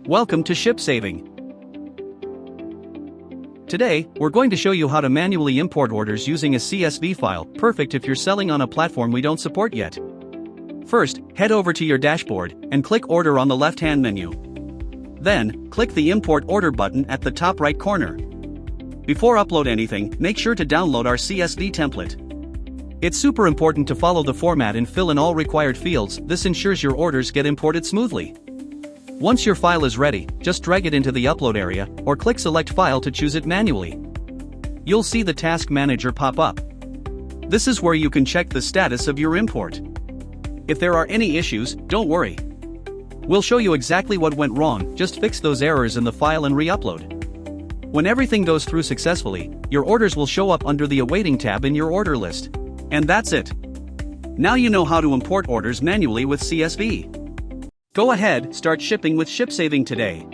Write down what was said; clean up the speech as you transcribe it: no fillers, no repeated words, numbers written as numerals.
Welcome to ShipSaving. Today, we're going to show you how to manually import orders using a CSV file, perfect if you're selling on a platform we don't support yet. First, head over to your dashboard and click Order on the left-hand menu. Then, click the Import Order button at the top right corner. Before upload anything, make sure to download our CSV template. It's super important to follow the format and fill in all required fields. This ensures your orders get imported smoothly. Once your file is ready, just drag it into the upload area, or click Select File to choose it manually. You'll see the Task Manager pop up. This is where you can check the status of your import. If there are any issues, don't worry. We'll show you exactly what went wrong, just fix those errors in the file and re-upload. When everything goes through successfully, your orders will show up under the Awaiting tab in your order list. And that's it. Now you know how to import orders manually with CSV. Go ahead, start shipping with ShipSaving today.